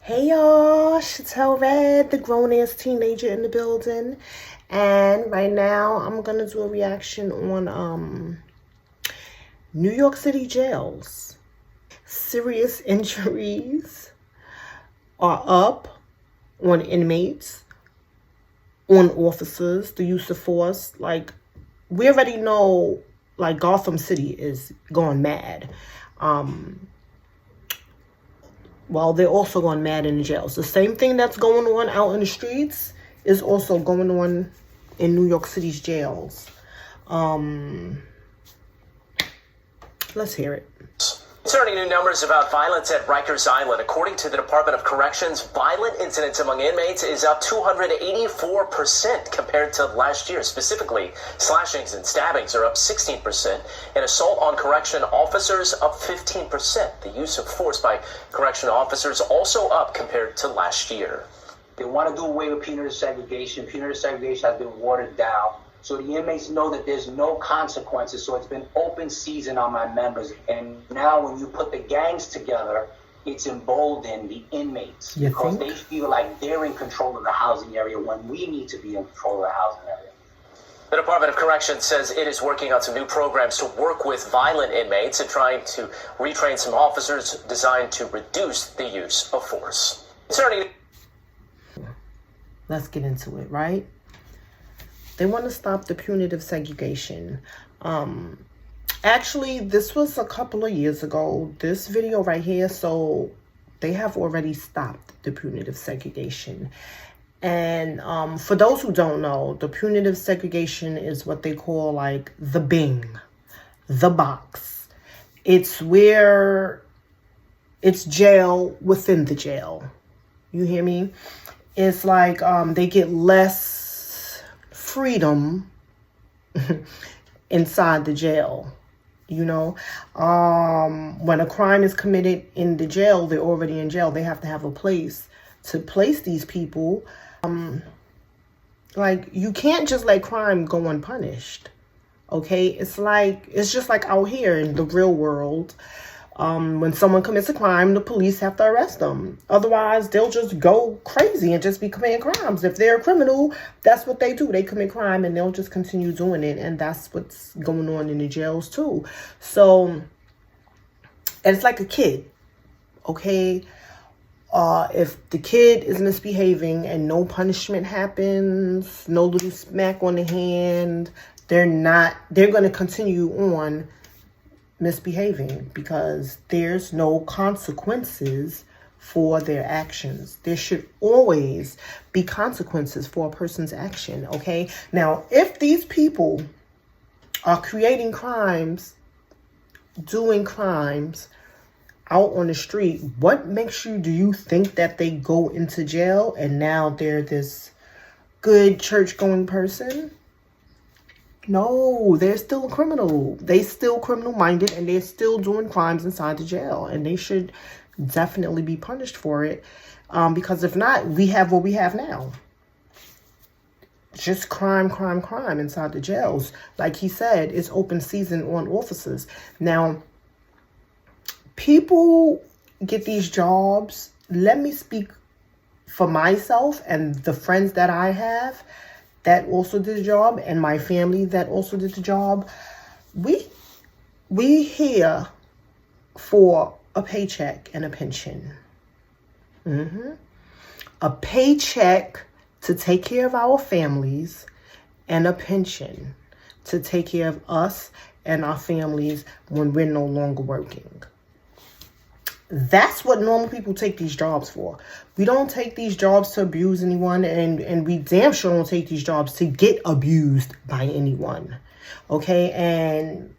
Hey y'all, Chatel Red, the grown-ass teenager in the building. And right now I'm gonna do a reaction on New York City jails. Serious injuries are up on inmates, on officers, the use of force. Like, we already know, like, Gotham City is going mad. Well, they're also going mad in the jails. The same thing that's going on out in the streets is also going on in New York City's jails. Let's hear it. Concerning new numbers about violence at Rikers Island, according to the Department of Corrections, violent incidents among inmates is up 284% compared to last year. Specifically, slashings and stabbings are up 16%, and assault on correction officers up 15%. The use of force by correction officers also up compared to last year. They want to do away with punitive segregation. Punitive segregation has been watered down. So the inmates know that there's no consequences. So it's been open season on my members. And now when you put the gangs together, it's emboldened the inmates. Because they feel like they're in control of the housing area when we need to be in control of the housing area. The Department of Corrections says it is working on some new programs to work with violent inmates and trying to retrain some officers designed to reduce the use of force. Let's get into it, right? They want to stop the punitive segregation. Actually, this was a couple of years ago, this video right here. So they have already stopped the punitive segregation. And for those who don't know, the punitive segregation is what they call like the Bing, the box. It's where it's jail within the jail. You hear me? It's like they get less freedom inside the jail. You know, when a crime is committed in the jail, they're already in jail. They have to have a place to place these people. Like, you can't just let crime go unpunished. Okay, it's just like out here in the real world. When someone commits a crime, the police have to arrest them. Otherwise, they'll just go crazy and just be committing crimes. If they're a criminal, that's what they do. They commit crime and they'll just continue doing it. And that's what's going on in the jails too. So, and it's like a kid, okay? If the kid is misbehaving and no punishment happens, no little smack on the hand, they're going to continue on misbehaving because there's no consequences for their actions. There should always be consequences for a person's action, okay? Now, if these people are creating crimes, doing crimes out on the street, what do you think that they go into jail and now they're this good church-going person? No, they're still a criminal. They still criminal-minded and they're still doing crimes inside the jail. And they should definitely be punished for it. Because if not, we have what we have now. Just crime inside the jails. Like he said, it's open season on officers. Now, people get these jobs. Let me speak for myself and the friends that I have that also did the job, and my family that also did the job. We here for a paycheck and a pension. A paycheck to take care of our families and a pension to take care of us and our families when we're no longer working. That's what normal people take these jobs for. We don't take these jobs to abuse anyone, and we damn sure don't take these jobs to get abused by anyone. Okay? And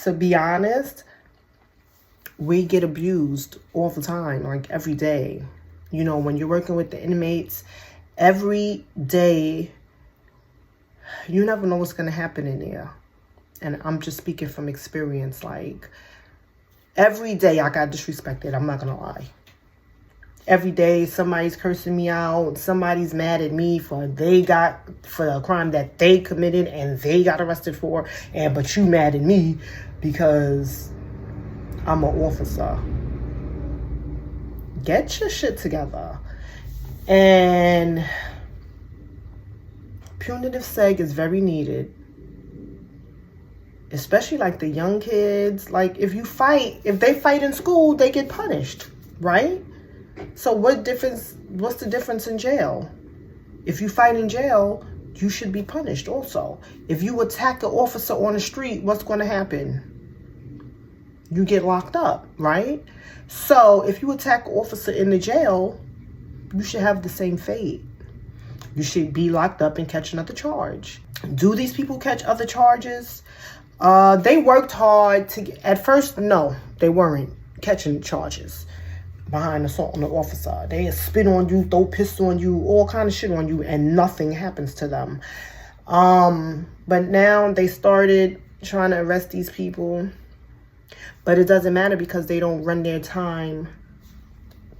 to be honest, we get abused all the time, like every day. You know, when you're working with the inmates, every day, you never know what's going to happen in there. And I'm just speaking from experience, like, every day I got disrespected. I'm not going to lie. Every day somebody's cursing me out. Somebody's mad at me for a crime that they committed and they got arrested for. But you mad at me because I'm an officer. Get your shit together. And punitive seg is very needed. Especially like the young kids. Like if they fight in school, they get punished, right? So what's the difference in jail? If you fight in jail, you should be punished also. If you attack an officer on the street, what's going to happen? You get locked up, right? So if you attack an officer in the jail, you should have the same fate. You should be locked up and catch another charge. Do these people catch other charges? They worked hard at first, no, they weren't catching charges behind assault on the officer. They spit on you, throw pistol on you, all kind of shit on you, and nothing happens to them. But now they started trying to arrest these people. But it doesn't matter because they don't run their time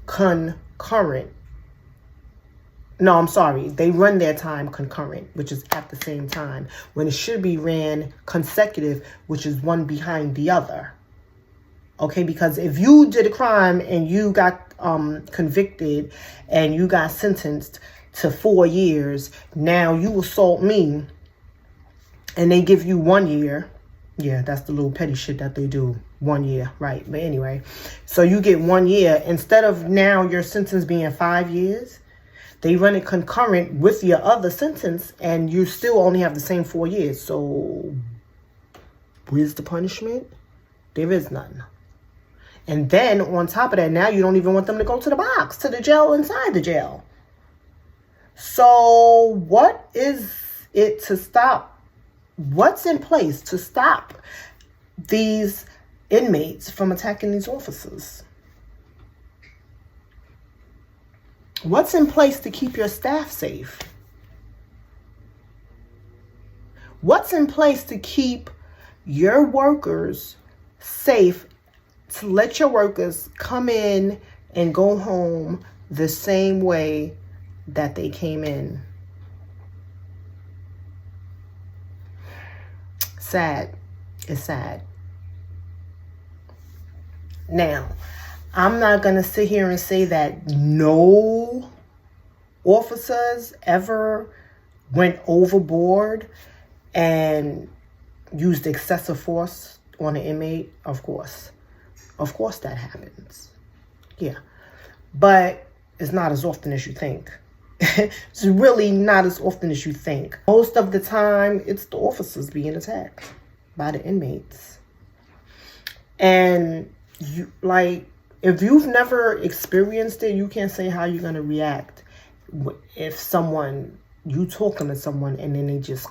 concurrent. No, I'm sorry. They run their time concurrent, which is at the same time, when it should be ran consecutive, which is one behind the other. Okay, because if you did a crime and you got convicted and you got sentenced to 4 years, now you assault me and they give you 1 year. Yeah, that's the little petty shit that they do. 1 year, right? But anyway, so you get 1 year. Instead of now your sentence being 5 years, they run it concurrent with your other sentence and you still only have the same 4 years. So where's the punishment? There is none. And then on top of that, now you don't even want them to go to the box, to the jail inside the jail. So what is it to stop? What's in place to stop these inmates from attacking these officers? What's in place to keep your staff safe? What's in place to keep your workers safe, to let your workers come in and go home the same way that they came in? Sad. It's sad. Now, I'm not going to sit here and say that no officers ever went overboard and used excessive force on an inmate. Of course. Of course that happens. Yeah. But it's not as often as you think. It's really not as often as you think. Most of the time, it's the officers being attacked by the inmates. And you, like, if you've never experienced it, you can't say how you're going to react if you talking to someone and then they just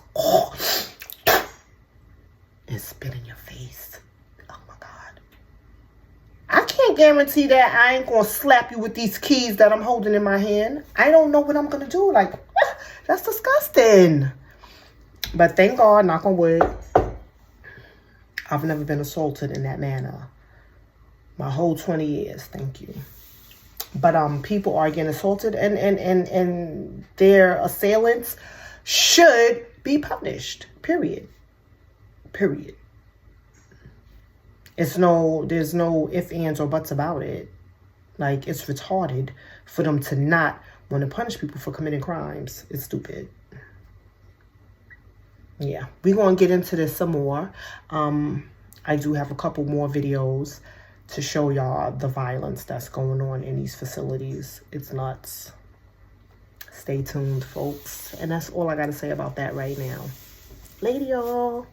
and spit in your face. Oh my God. I can't guarantee that I ain't going to slap you with these keys that I'm holding in my hand. I don't know what I'm going to do. Like, that's disgusting. But thank God, knock on wood, I've never been assaulted in that manner. My whole 20 years, thank you. But people are getting assaulted and their assailants should be punished. Period. There's no ifs, ands, or buts about it. Like, it's retarded for them to not want to punish people for committing crimes. It's stupid. Yeah, we're going to get into this some more. I do have a couple more videos to show y'all the violence that's going on in these facilities. It's nuts. Stay tuned, folks. And that's all I got to say about that right now. Later, y'all.